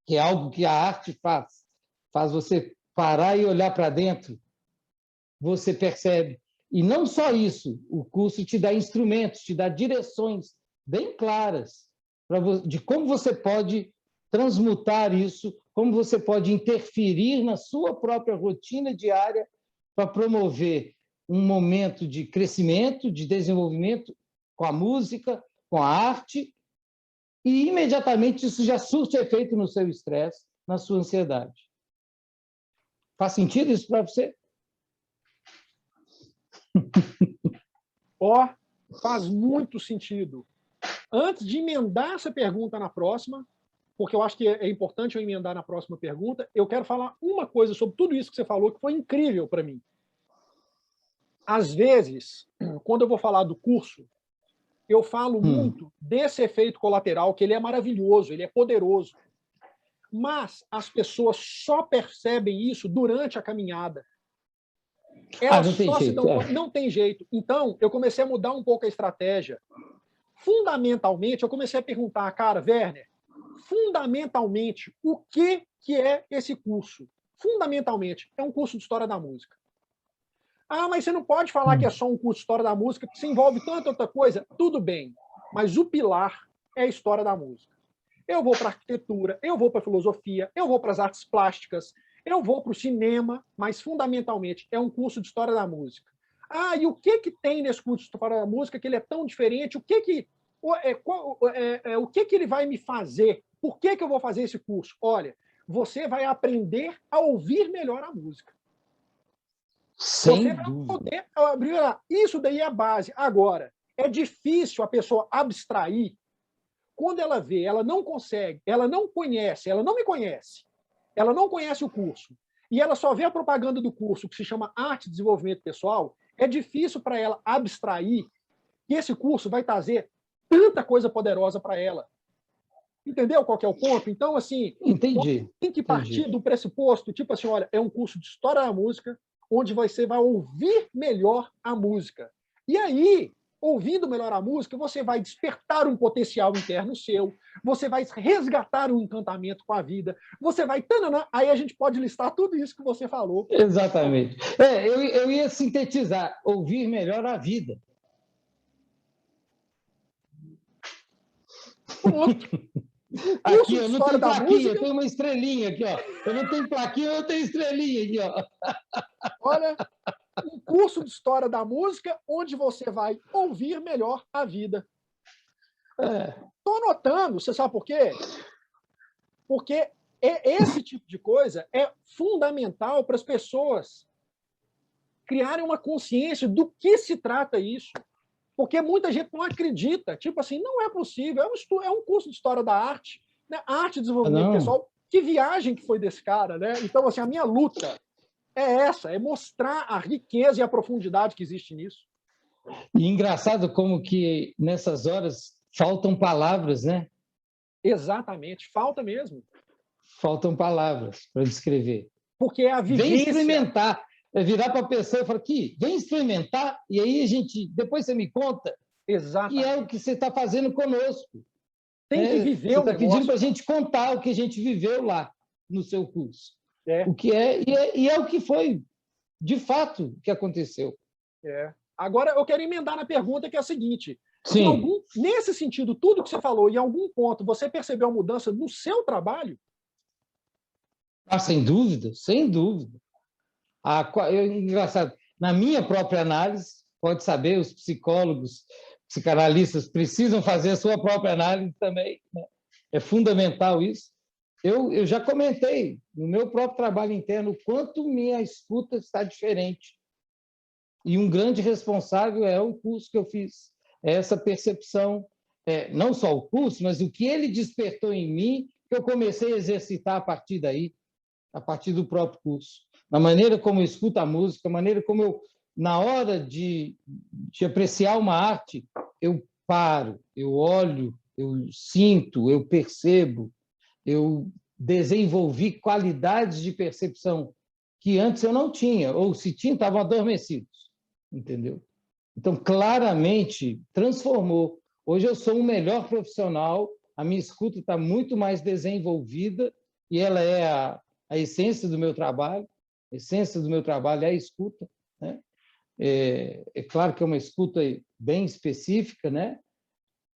que é algo que a arte faz você parar e olhar para dentro, você percebe. E não só isso, o curso te dá instrumentos, te dá direções bem claras de como você pode transmutar isso, como você pode interferir na sua própria rotina diária para promover um momento de crescimento, de desenvolvimento com a música, com a arte, e imediatamente isso já surte efeito no seu estresse, na sua ansiedade. Faz sentido isso para você? Faz muito sentido. Antes de emendar essa pergunta na próxima, porque eu acho que é importante eu emendar na próxima pergunta, eu quero falar uma coisa sobre tudo isso que você falou, que foi incrível para mim. às vezes, quando eu vou falar do curso, eu falo muito desse efeito colateral, que ele é maravilhoso, ele é poderoso. Mas as pessoas só percebem isso durante a caminhada. Elas Não tem só se jeito. dão conta, não tem jeito. Então, eu comecei a mudar um pouco a estratégia. Fundamentalmente, eu comecei a perguntar, cara, Werner, fundamentalmente, o que é esse curso? Fundamentalmente, é um curso de História da Música. Ah, mas você não pode falar que é só um curso de História da Música, que se envolve tanta outra coisa. Tudo bem, mas o pilar é a História da Música. Eu vou para a arquitetura, eu vou para a filosofia, eu vou para as artes plásticas, eu vou para o cinema, mas fundamentalmente é um curso de História da Música. Ah, e o que tem nesse curso de História da Música que ele é tão diferente? O que ele vai me fazer? Por que eu vou fazer esse curso? Olha, você vai aprender a ouvir melhor a música. Sem Você vai dúvida. poder abrir. Isso daí é a base. Agora, é difícil a pessoa abstrair quando ela vê, ela não consegue, ela não conhece, ela não me conhece, ela não conhece o curso, e ela só vê a propaganda do curso, que se chama Arte e Desenvolvimento Pessoal, é difícil para ela abstrair que esse curso vai trazer tanta coisa poderosa para ela. Entendeu qual que é o ponto? Então, assim, Entendi. tem que partir do pressuposto, tipo assim, olha, é um curso de História da Música, onde você vai ouvir melhor a música. E aí, ouvindo melhor a música, você vai despertar um potencial interno seu, você vai resgatar um encantamento com a vida, você vai... Aí a gente pode listar tudo isso que você falou. Exatamente. Eu ia sintetizar, ouvir melhor a vida. Pronto. Aqui, eu não tenho plaquinha, eu tenho uma estrelinha aqui, ó. Eu não tenho plaquinha, eu tenho estrelinha aqui, ó. Olha, um curso de História da Música, onde você vai ouvir melhor a vida. Estou anotando, você sabe por quê? Porque esse tipo de coisa é fundamental para as pessoas criarem uma consciência do que se trata isso. Porque muita gente não acredita. Tipo assim, não é possível. É um curso de História da Arte, né? Arte e Desenvolvimento Pessoal. Que viagem que foi desse cara, né? Então, assim, a minha luta é essa, é mostrar a riqueza e a profundidade que existe nisso. E engraçado como que nessas horas faltam palavras, né? Exatamente, falta mesmo. Faltam palavras para descrever. Porque é a vivência. Vem experimentar. É virar para a pessoa e falar, aqui, vem experimentar, e aí a gente, depois você me conta. Exatamente. E é o que você está fazendo conosco. Tem que viver você o negócio. Você está pedindo para a gente contar o que a gente viveu lá no seu curso. O que e é o que foi, de fato, o que aconteceu. Agora, eu quero emendar na pergunta, que é a seguinte. Sim. Nesse sentido, tudo que você falou, em algum ponto, você percebeu a mudança no seu trabalho? Sem dúvida, sem dúvida. Engraçado, na minha própria análise, pode saber, os psicólogos, psicanalistas precisam fazer a sua própria análise também, né? É fundamental isso. Eu já comentei no meu próprio trabalho interno o quanto minha escuta está diferente. E um grande responsável é o curso que eu fiz, é essa percepção, não só o curso, mas o que ele despertou em mim, que eu comecei a exercitar a partir daí, a partir do próprio curso. Na maneira como eu escuto a música, a maneira como eu, na hora de apreciar uma arte, eu paro, eu olho, eu sinto, eu percebo, eu desenvolvi qualidades de percepção que antes eu não tinha, ou se tinha, estavam adormecidos, entendeu? Então, claramente, transformou. Hoje eu sou um melhor profissional, a minha escuta está muito mais desenvolvida, e ela é a essência do meu trabalho. A essência do meu trabalho é a escuta, né? É claro que é uma escuta bem específica, né?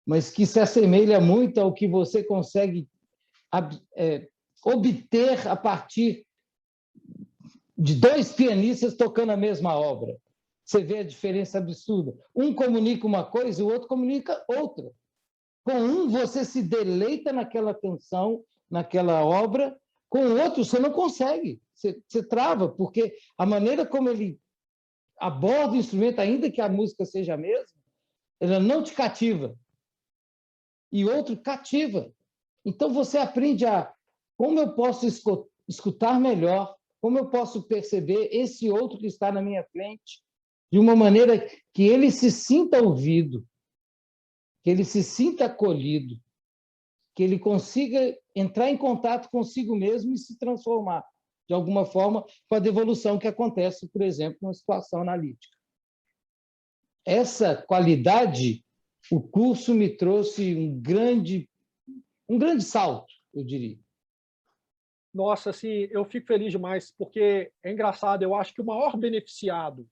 Mas que se assemelha muito ao que você consegue obter a partir de dois pianistas tocando a mesma obra. Você vê a diferença absurda. Um comunica uma coisa e o outro comunica outra. Com um, você se deleita naquela canção, naquela obra, com o outro, você não consegue. Você trava, porque a maneira como ele aborda o instrumento, ainda que a música seja a mesma, ela não te cativa. E outro cativa. Então, você aprende como eu posso escutar melhor, como eu posso perceber esse outro que está na minha frente, de uma maneira que ele se sinta ouvido, que ele se sinta acolhido, que ele consiga entrar em contato consigo mesmo e se transformar, de alguma forma, com a devolução que acontece, por exemplo, numa situação analítica. Essa qualidade, o curso me trouxe um grande salto, eu diria. Nossa, assim, eu fico feliz demais, porque é engraçado, eu acho que o maior beneficiado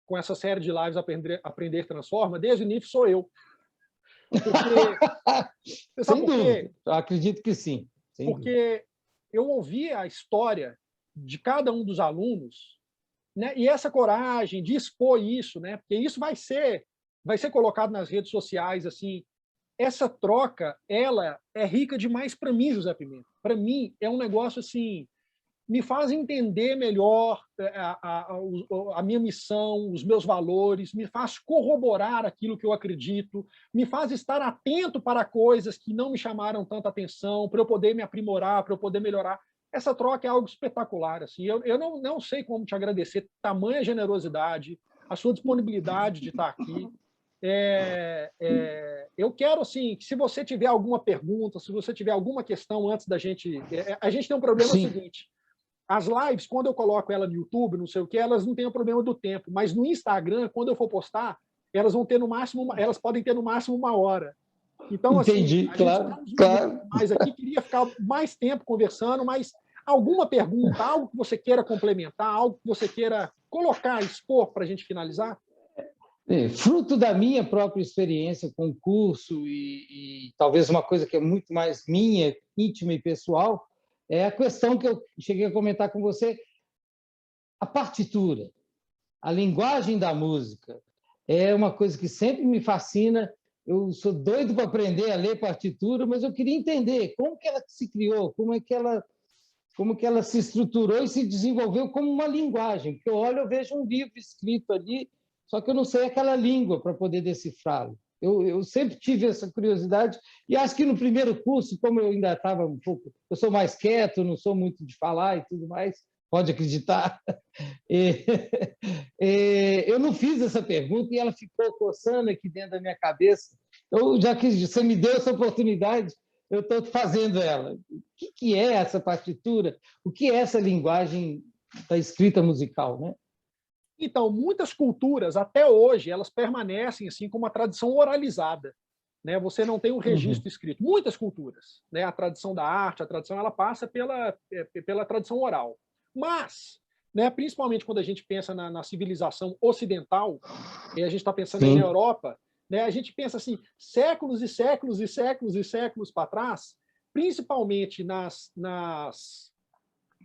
com essa série de lives Aprender Transforma, desde o início, sou eu. Porque, você sabe Sem por quê? dúvida, eu acredito que sim. Porque eu ouvi a história de cada um dos alunos, né? E essa coragem de expor isso, né? Porque isso vai ser colocado nas redes sociais, assim. Essa troca, ela é rica demais para mim, José Pimenta. Para mim, é um negócio assim, me faz entender melhor a minha missão, os meus valores, me faz corroborar aquilo que eu acredito, me faz estar atento para coisas que não me chamaram tanta atenção, para eu poder me aprimorar, para eu poder melhorar. Essa troca é algo espetacular. Assim. Eu não sei como te agradecer tamanha generosidade, a sua disponibilidade de estar aqui. Eu quero, assim, que se você tiver alguma pergunta, se você tiver alguma questão antes da gente... A gente tem um problema seguinte, as lives, quando eu coloco ela no YouTube, não sei o que, elas não têm o problema do tempo, mas no Instagram, quando eu for postar, elas vão ter no máximo, elas podem ter no máximo 1 hora. Então, entendi, assim, a claro, gente está claro. mais aqui, queria ficar mais tempo conversando, mas alguma pergunta, algo que você queira complementar, algo que você queira colocar, expor para a gente finalizar? Fruto da minha própria experiência com o curso e talvez uma coisa que é muito mais minha, íntima e pessoal, é a questão que eu cheguei a comentar com você, a partitura, a linguagem da música. É uma coisa que sempre me fascina. Eu sou doido para aprender a ler partitura, mas eu queria entender como que ela se criou, como que ela se estruturou e se desenvolveu como uma linguagem. Porque eu olho, eu vejo um livro escrito ali, só que eu não sei aquela língua para poder decifrá-lo. Eu sempre tive essa curiosidade e acho que no primeiro curso, como eu ainda estava um pouco... Eu sou mais quieto, não sou muito de falar e tudo mais, pode acreditar. Eu não fiz essa pergunta e ela ficou coçando aqui dentro da minha cabeça. Já que você me deu essa oportunidade, eu estou fazendo ela. O que é essa partitura? O que é essa linguagem da escrita musical, né? Então, muitas culturas, até hoje, elas permanecem assim com uma tradição oralizada. Né? Você não tem um registro escrito. Muitas culturas. Né? A tradição da arte, a tradição, ela passa pela tradição oral. Mas, né, principalmente quando a gente pensa na civilização ocidental, e a gente está pensando aí na Europa, né, a gente pensa assim, séculos e séculos e séculos e séculos para trás, principalmente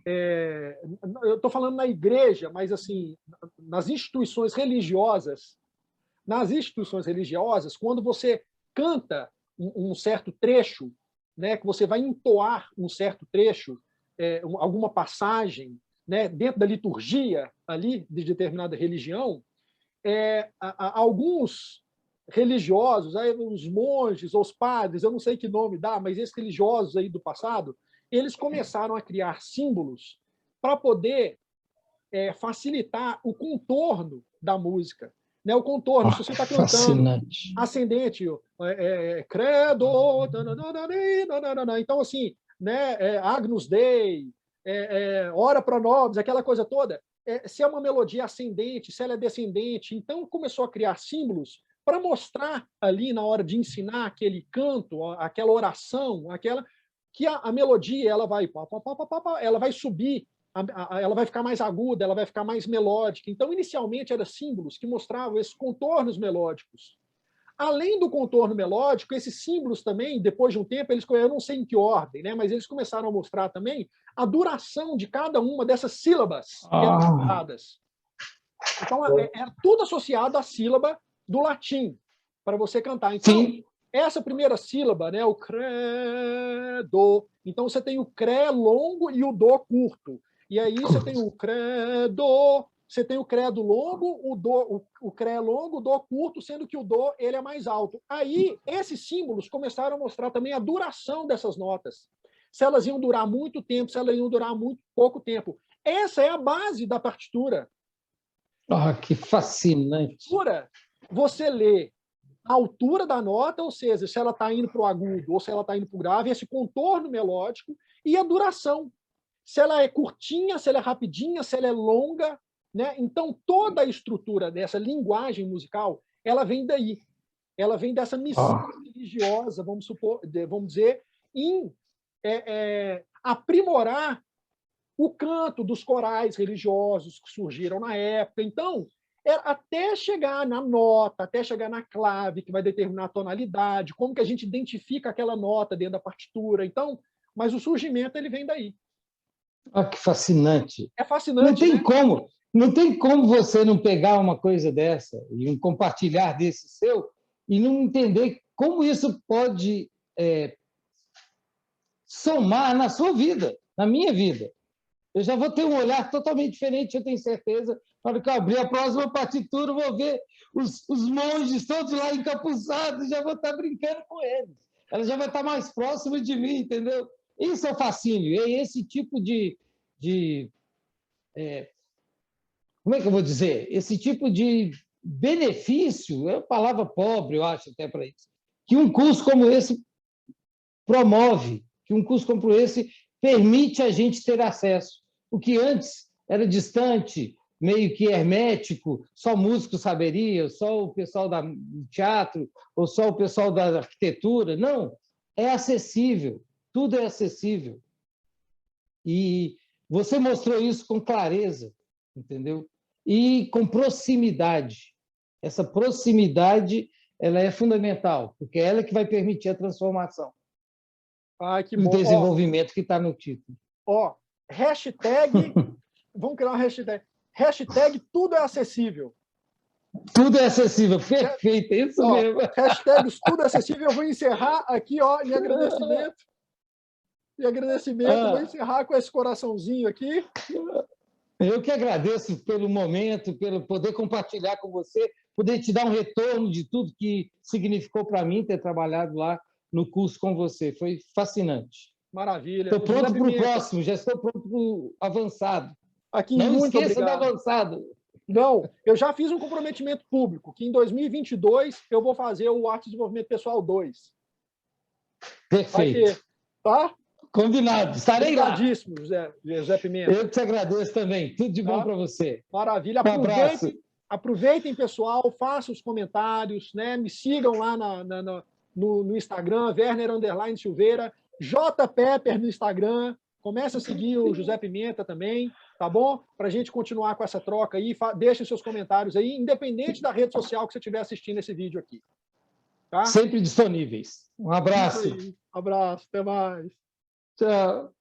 eu estou falando na igreja, mas assim, nas instituições religiosas, quando você canta um certo trecho, né, que você vai entoar um certo trecho, alguma passagem, né, dentro da liturgia ali de determinada religião, alguns religiosos, aí, os monges, os padres, eu não sei que nome dá, mas esses religiosos aí do passado, eles começaram a criar símbolos para poder facilitar o contorno da música. Né? O contorno, se você está cantando ascendente, credo, então assim, né, Agnus Dei, ora pro nobis, aquela coisa toda, se é uma melodia ascendente, se ela é descendente, então começou a criar símbolos para mostrar ali na hora de ensinar aquele canto, aquela oração, que a melodia ela vai subir, ela vai ficar mais aguda, ela vai ficar mais melódica. Então, inicialmente, eram símbolos que mostravam esses contornos melódicos. Além do contorno melódico, esses símbolos também, depois de um tempo, eu não sei em que ordem, né, mas eles começaram a mostrar também a duração de cada uma dessas sílabas que eram cantadas. Então, é tudo associado à sílaba do latim, para você cantar. Então, essa primeira sílaba, né, o credo, então você tem o cré longo e o do curto. E aí você tem o credo, você tem o credo longo, o cré longo, o do curto, sendo que o do ele é mais alto. Aí, esses símbolos começaram a mostrar também a duração dessas notas. Se elas iam durar muito tempo, se elas iam durar muito pouco tempo. Essa é a base da partitura. Ah, que fascinante. Você lê a altura da nota, ou seja, se ela está indo para o agudo ou se ela está indo para o grave, esse contorno melódico e a duração. Se ela é curtinha, se ela é rapidinha, se ela é longa, né? Então, toda a estrutura dessa linguagem musical, ela vem daí. Ela vem dessa missão religiosa, vamos dizer, em aprimorar o canto dos corais religiosos que surgiram na época. Então, até chegar na nota, até chegar na clave, que vai determinar a tonalidade, como que a gente identifica aquela nota dentro da partitura. Então, mas o surgimento ele vem daí. Ah, que fascinante. É fascinante, Não tem né? como, não tem como você não pegar uma coisa dessa e um compartilhar desse seu e não entender como isso pode somar na sua vida, na minha vida. Eu já vou ter um olhar totalmente diferente, eu tenho certeza. Na hora que eu abrir a próxima partitura, eu vou ver os monges todos lá encapuçados, já vou estar brincando com eles. Ela já vai estar mais próxima de mim, entendeu? Isso é o fascínio, é esse tipo como é que eu vou dizer? Esse tipo de benefício, é uma palavra pobre, eu acho, até para isso, que um curso como esse promove, que um curso como esse permite a gente ter acesso. O que antes era distante, meio que hermético, só músico saberia, só o pessoal do teatro, ou só o pessoal da arquitetura. Não, é acessível, tudo é acessível. E você mostrou isso com clareza, entendeu? E com proximidade. Essa proximidade ela é fundamental, porque é ela que vai permitir a transformação. Que o bom. Desenvolvimento que está no título. Hashtag, vamos criar uma hashtag tudo é acessível. Tudo é acessível, perfeito, é isso mesmo. Hashtags tudo é acessível, eu vou encerrar aqui, em agradecimento. Vou encerrar com esse coraçãozinho aqui. Eu que agradeço pelo momento, pelo poder compartilhar com você, poder te dar um retorno de tudo que significou para mim ter trabalhado lá no curso com você. Foi fascinante. Maravilha. Estou pronto para o próximo, já estou pronto para o avançado. Aqui, não muito esqueça obrigado. do avançado. Não, eu já fiz um comprometimento público, que em 2022 eu vou fazer o Arte de Desenvolvimento Pessoal 2. Perfeito. Tá? Combinado, estarei lá. Obrigadíssimo, José Pimenta. Eu te agradeço também. Tudo de bom para você. Maravilha. Aproveitem, pessoal, façam os comentários, né? Me sigam lá no Instagram, Werner_Silveira, J. Pepper no Instagram. Comece a seguir o José Pimenta também, tá bom? Para a gente continuar com essa troca aí. Deixem seus comentários aí, independente da rede social que você estiver assistindo esse vídeo aqui. Tá? Sempre disponíveis. Um abraço. Abraço, até mais. Tchau.